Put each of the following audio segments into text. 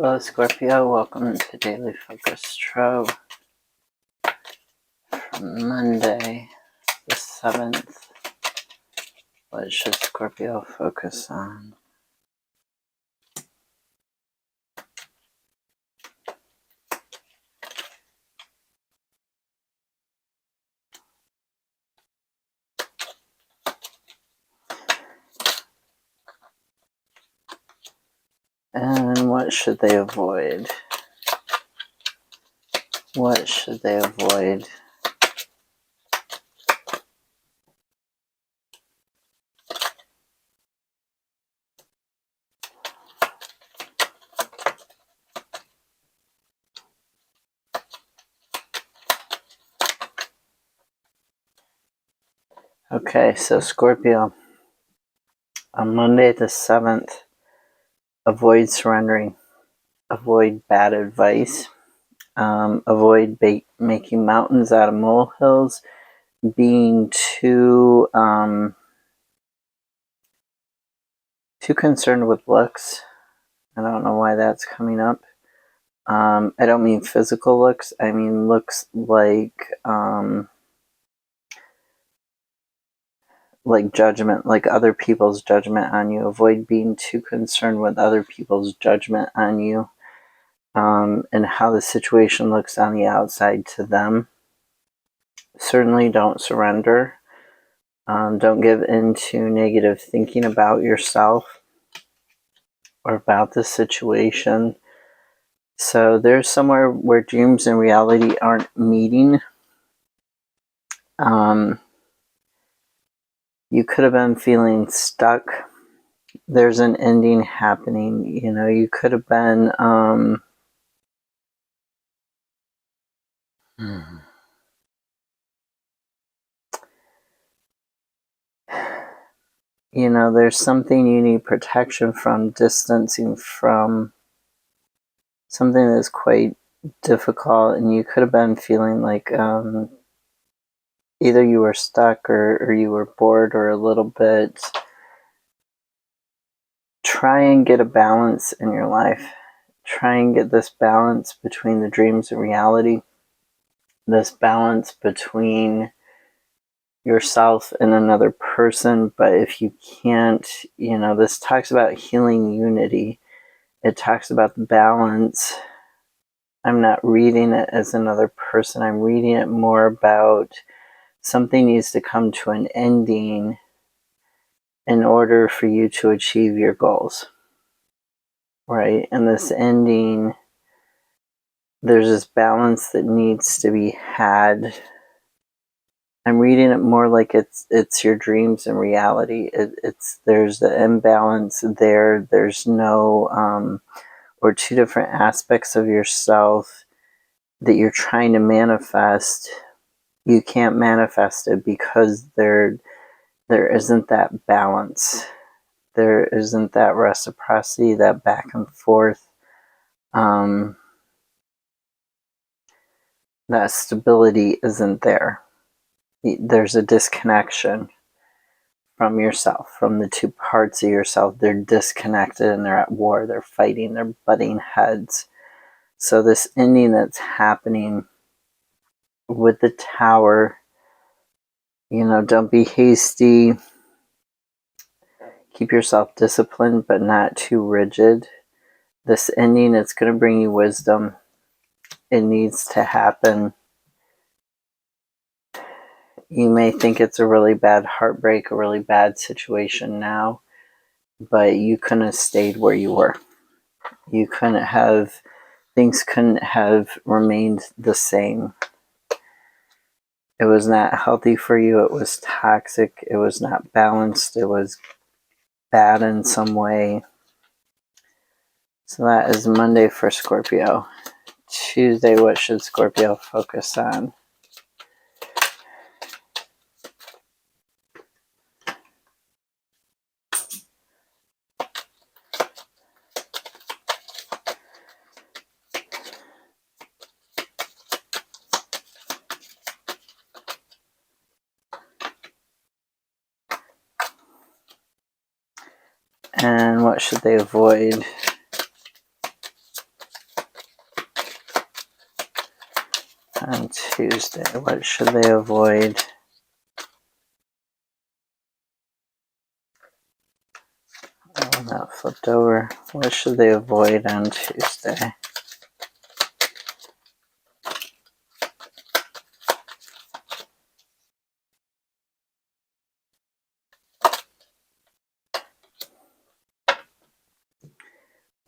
Hello Scorpio, welcome to Daily Focus Tarot from Monday the 7th. What should Scorpio focus on? And what should they avoid? What should they avoid? Okay, so Scorpio, on Monday the 7th, avoid surrendering, avoid bad advice, avoid making mountains out of molehills, being too concerned with looks. I don't know why that's coming up. I don't mean physical looks. I mean looks like judgment, like other people's judgment on you. Avoid being too concerned with other people's judgment on you, and how the situation looks on the outside to them. Certainly don't surrender. Don't give in to negative thinking about yourself or about the situation. So there's somewhere where dreams and reality aren't meeting. You could have been feeling stuck. There's an ending happening. You know, you could have been you know, there's something you need protection from, distancing from, something that's quite difficult, and you could have been feeling like either you were stuck or you were bored or a little bit. Try and get a balance in your life. Try and get this balance between the dreams and reality, this balance between yourself and another person. But if you can't, you know, this talks about healing unity. It talks about the balance. I'm not reading it as another person. I'm reading it more about something needs to come to an ending in order for you to achieve your goals, right? And this ending, there's this balance that needs to be had. I'm reading it more like it's your dreams and reality. There's the imbalance there. There's no or two different aspects of yourself that you're trying to manifest. You can't manifest it because there isn't that balance. There isn't that reciprocity, that back and forth. That stability isn't there. There's a disconnection from yourself, from the two parts of yourself. They're disconnected and they're at war. They're fighting. They're butting heads. So this ending that's happening with the Tower, you know, don't be hasty. Keep yourself disciplined, but not too rigid. This ending, it's going to bring you wisdom. It needs to happen. You may think it's a really bad heartbreak, a really bad situation now, but you couldn't have stayed where you were. You couldn't have, things couldn't have remained the same. It was not healthy for you. It was toxic. It was not balanced. It was bad in some way. So that is Monday for Scorpio. Tuesday, what should Scorpio focus on? And what should they avoid? on Tuesday? What should they avoid? Oh, that flipped over. What should they avoid on Tuesday?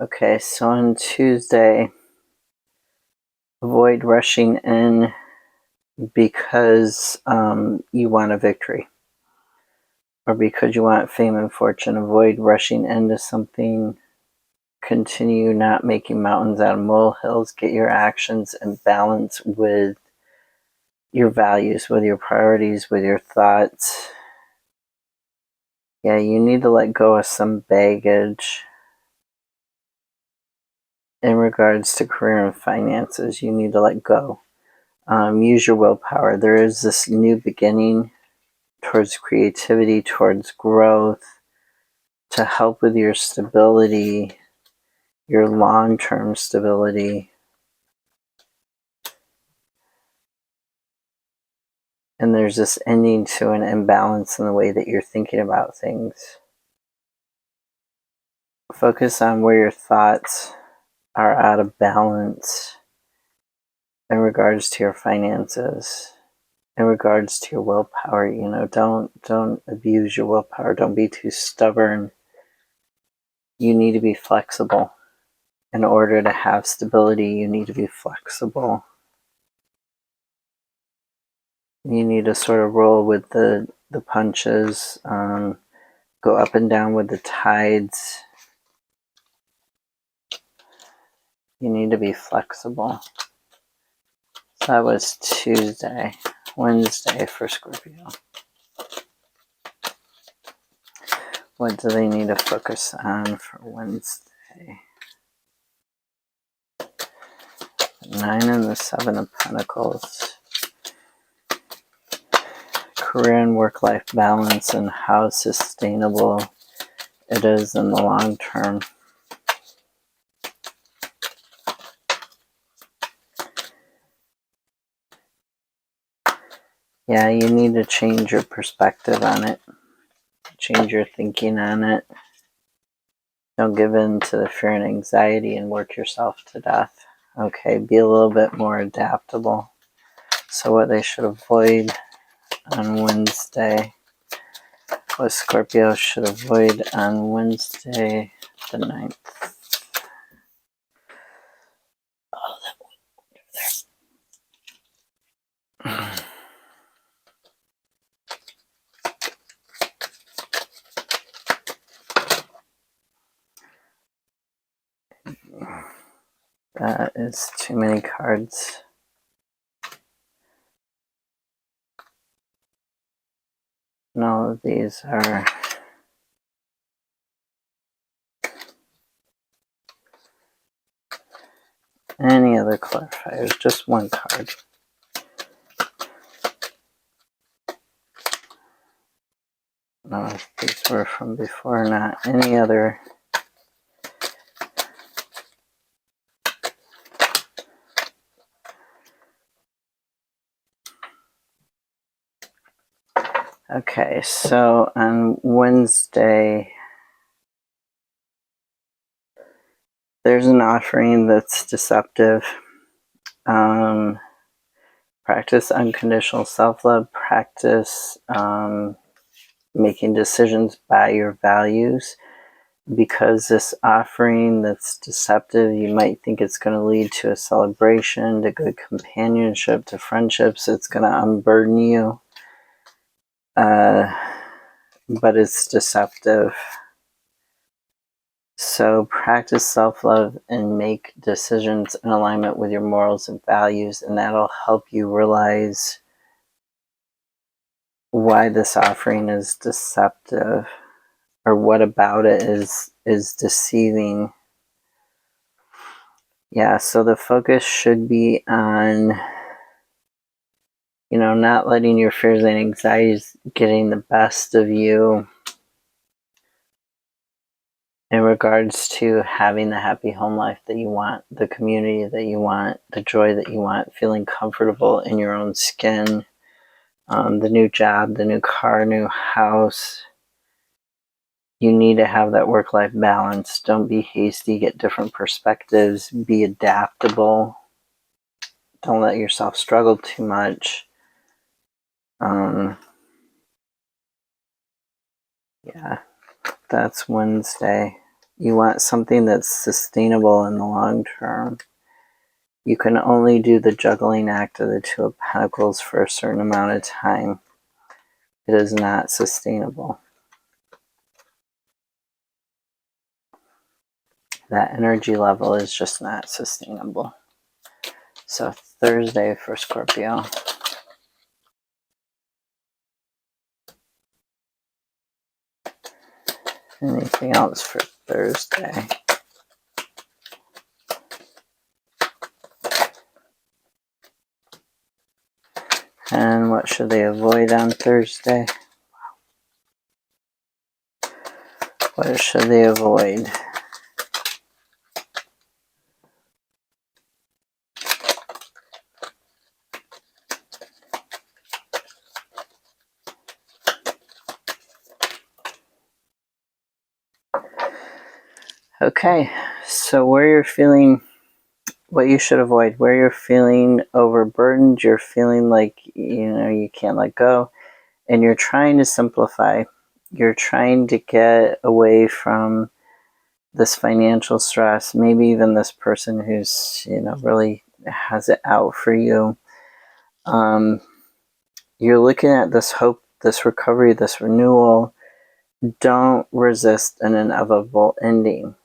Okay, so on Tuesday, avoid rushing in because you want a victory, or because you want fame and fortune. Avoid rushing into something. Continue not making mountains out of molehills. Get your actions in balance with your values, with your priorities, with your thoughts. Yeah, you need to let go of some baggage in regards to career and finances. You need to let go. Use your willpower. There is this new beginning towards creativity, towards growth, to help with your stability, your long-term stability. And there's this ending to an imbalance in the way that you're thinking about things. Focus on where your thoughts are out of balance in regards to your finances, in regards to your willpower. You know, don't abuse your willpower. Don't be too stubborn. You need to be flexible. In order to have stability, you need to be flexible. You need to sort of roll with the punches, go up and down with the tides. You need to be flexible. So that was Tuesday. Wednesday for Scorpio. What do they need to focus on for Wednesday? 9 and the 7 of Pentacles. Career and work-life balance and how sustainable it is in the long term. Yeah, you need to change your perspective on it. Change your thinking on it. Don't give in to the fear and anxiety and work yourself to death. Okay, be a little bit more adaptable. So what they should avoid on Wednesday, what Scorpio should avoid on Wednesday the 9th. Oh, that went over there. That is too many cards. And all of these are any other clarifiers, just one card. No, if these were from before, not any other. Okay, so on Wednesday, there's an offering that's deceptive. Practice unconditional self-love. Practice making decisions by your values. Because this offering that's deceptive, you might think it's going to lead to a celebration, to good companionship, to friendships. It's going to unburden you. But it's deceptive. So practice self-love and make decisions in alignment with your morals and values, and that'll help you realize why this offering is deceptive, or what about it is deceiving. Yeah, so the focus should be on, not letting your fears and anxieties getting the best of you. in regards to having the happy home life that you want, the community that you want, the joy that you want, feeling comfortable in your own skin, the new job, the new car, new house. You need to have that work-life balance. Don't be hasty. Get different perspectives. Be adaptable. Don't let yourself struggle too much. Yeah, that's Wednesday. You want something that's sustainable in the long term. You can only do the juggling act of the Two of Pentacles for a certain amount of time. It is not sustainable. That energy level is just not sustainable. So Thursday for Scorpio. Anything else for Thursday? And what should they avoid on Thursday? What should they avoid? Okay, so where you're feeling, what you should avoid, where you're feeling overburdened, you're feeling like, you can't let go, and you're trying to simplify. You're trying to get away from this financial stress, maybe even this person who's, really has it out for you. You're looking at this hope, this recovery, this renewal. Don't resist an inevitable ending.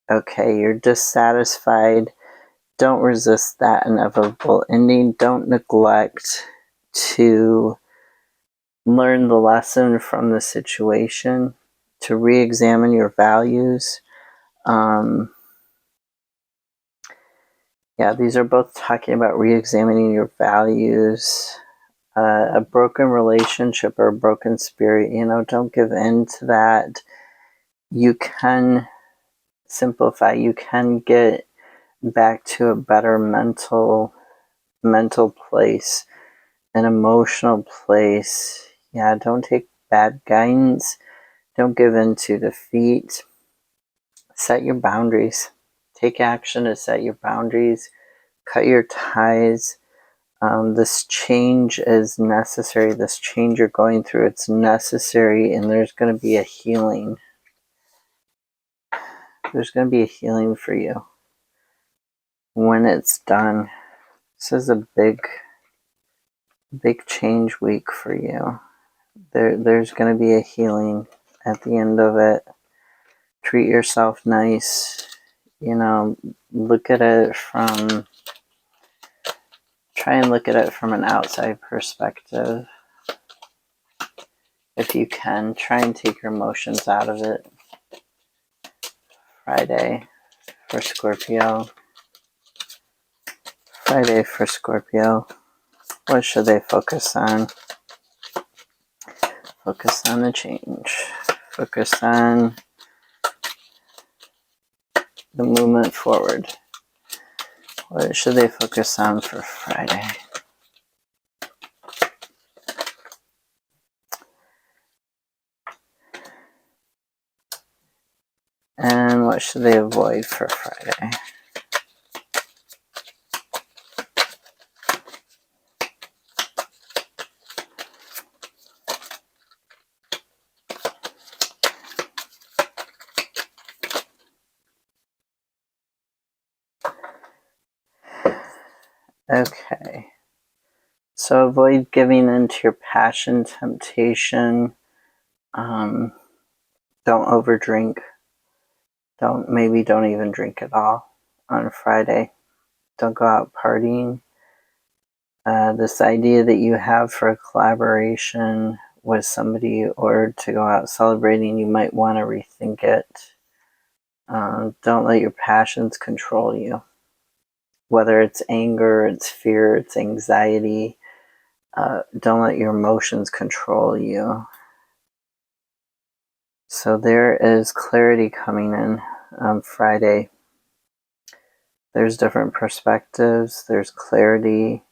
Okay, you're dissatisfied. Don't resist that inevitable ending. Don't neglect to learn the lesson from the situation, to re-examine your values. These are both talking about re-examining your values. A broken relationship or a broken spirit, don't give in to that. You can simplify. You can get back to a better mental place, an emotional place. Don't take bad guidance. Don't give in to defeat. Set your boundaries. Take action to set your boundaries. Cut your ties. This change is necessary. This change you're going through, it's necessary, and there's going to be a healing. There's going to be a healing for you when it's done. This is a big change week for you. There's going to be a healing at the end of it. Treat yourself nice. Look at it try and look at it from an outside perspective. If you can, try and take your emotions out of it. Friday for Scorpio. Friday for Scorpio. What should they focus on? Focus on the change. Focus on the movement forward. What should they focus on for Friday? And what should they avoid for Friday? Okay. So avoid giving into your passion, temptation. Don't overdrink. Don't even drink at all on Friday. Don't go out partying. This idea that you have for a collaboration with somebody or to go out celebrating, you might want to rethink it. Don't let your passions control you. Whether it's anger, it's fear, it's anxiety, don't let your emotions control you. So there is clarity coming in on Friday. There's different perspectives. There's clarity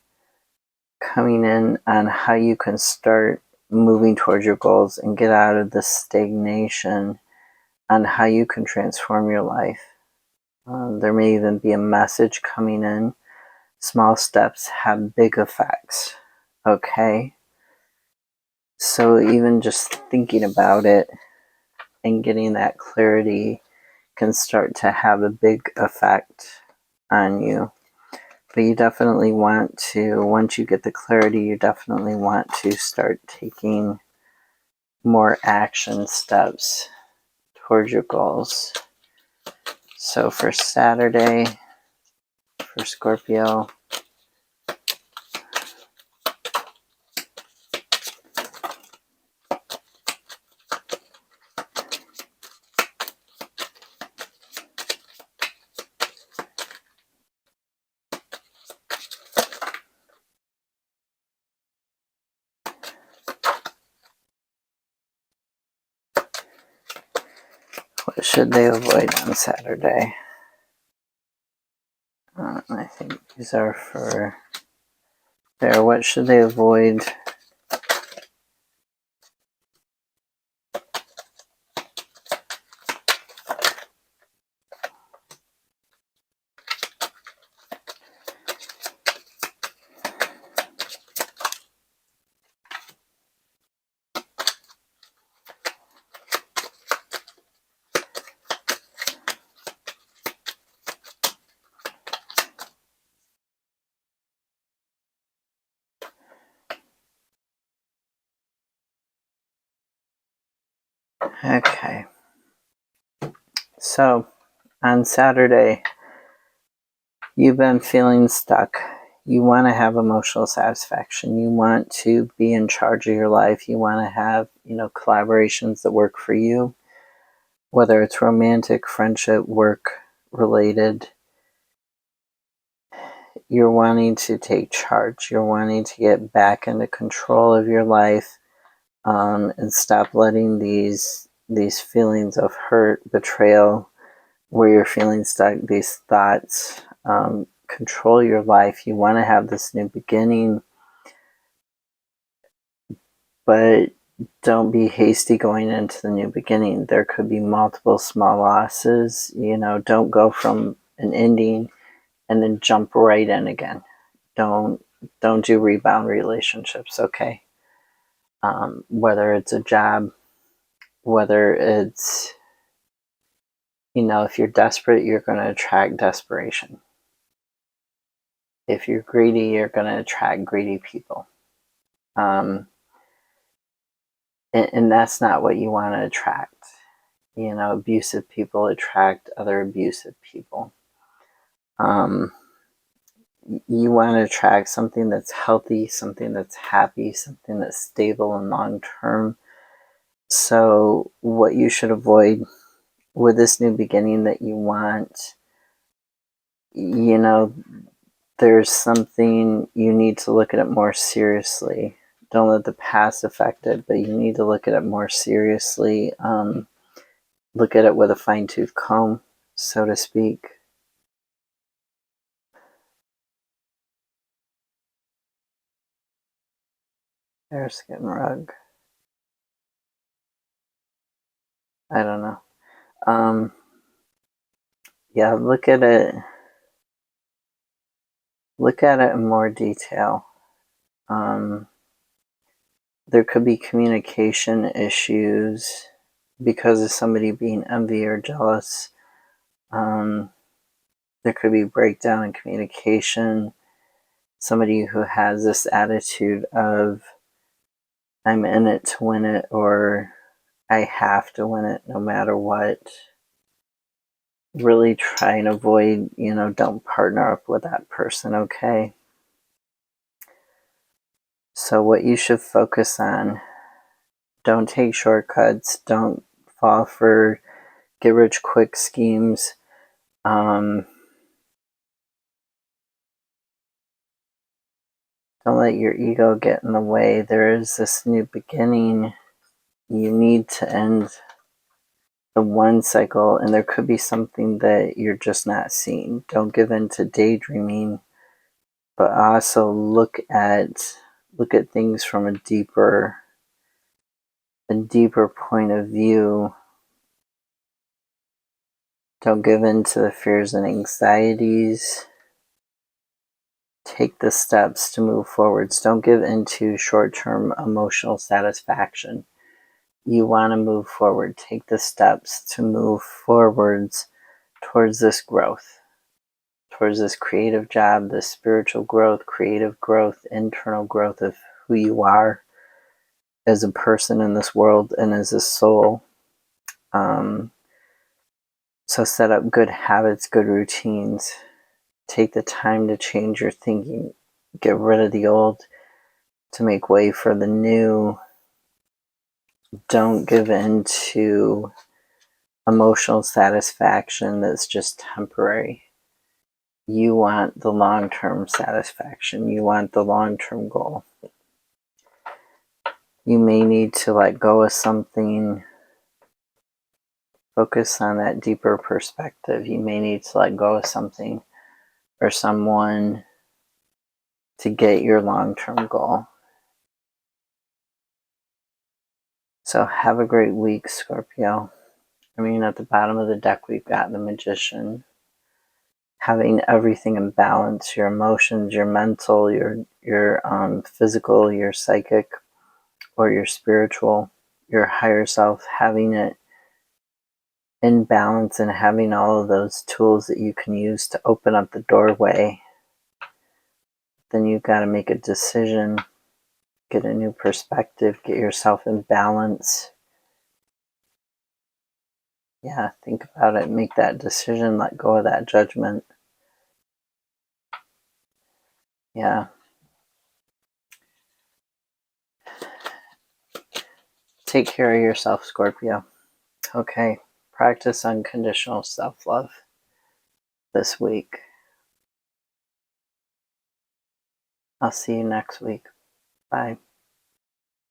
coming in on how you can start moving towards your goals and get out of the stagnation on how you can transform your life. There may even be a message coming in. Small steps have big effects. Okay? So even just thinking about it and getting that clarity can start to have a big effect on you. But you definitely want to, once you get the clarity, you definitely want to start taking more action steps towards your goals. So for Saturday, for Scorpio, what should they avoid on Saturday? I think these are for there. What should they avoid? Okay. So on Saturday, you've been feeling stuck. You want to have emotional satisfaction. You want to be in charge of your life. You want to have, collaborations that work for you, whether it's romantic, friendship, work related. You're wanting to take charge. You're wanting to get back into control of your life, and stop letting these feelings of hurt, betrayal, where you're feeling stuck, these thoughts, control your life. You want to have this new beginning, but don't be hasty going into the new beginning. There could be multiple small losses. Don't go from an ending and then jump right in again. Don't do rebound relationships, okay? Whether it's a job, whether it's, if you're desperate, you're going to attract desperation. If you're greedy, you're going to attract greedy people. And that's not what you want to attract. Abusive people attract other abusive people. You want to attract something that's healthy, something that's happy, something that's stable and long term. So what you should avoid with this new beginning that you want, there's something you need to look at it more seriously. Don't let the past affect it, but you need to look at it more seriously. Look at it with a fine-tooth comb, so to speak. Bearskin rug. I don't know. Yeah, look at it. Look at it in more detail. There could be communication issues because of somebody being envy or jealous. There could be breakdown in communication. Somebody who has this attitude of, I'm in it to win it, or I have to win it no matter what. Really try and avoid, don't partner up with that person, okay? So what you should focus on, don't take shortcuts, don't fall for get rich quick schemes. Don't let your ego get in the way. There is this new beginning. You need to end the one cycle, and there could be something that you're just not seeing. Don't give in to daydreaming, but also look at things from a deeper point of view. Don't give in to the fears and anxieties. Take the steps to move forwards. Don't give into short-term emotional satisfaction. You want to move forward. Take the steps to move forwards towards this growth, towards this creative job, this spiritual growth, creative growth, internal growth of who you are as a person in this world and as a soul. So set up good habits, good routines. Take the time to change your thinking. Get rid of the old to make way for the new. Don't give in to emotional satisfaction that's just temporary. You want the long-term satisfaction. You want the long-term goal. You may need to let go of something. Focus on that deeper perspective. You may need to let go of something or someone to get your long-term goal. So have a great week, Scorpio. I mean, at the bottom of the deck, we've got the Magician. Having everything in balance, your emotions, your mental, your physical, your psychic, or your spiritual, your higher self, having it in balance and having all of those tools that you can use to open up the doorway. Then you've got to make a decision, get a new perspective, get yourself in balance. Yeah, think about it, make that decision, let go of that judgment. Yeah. Take care of yourself, Scorpio. Okay, practice unconditional self-love this week. I'll see you next week. Bye.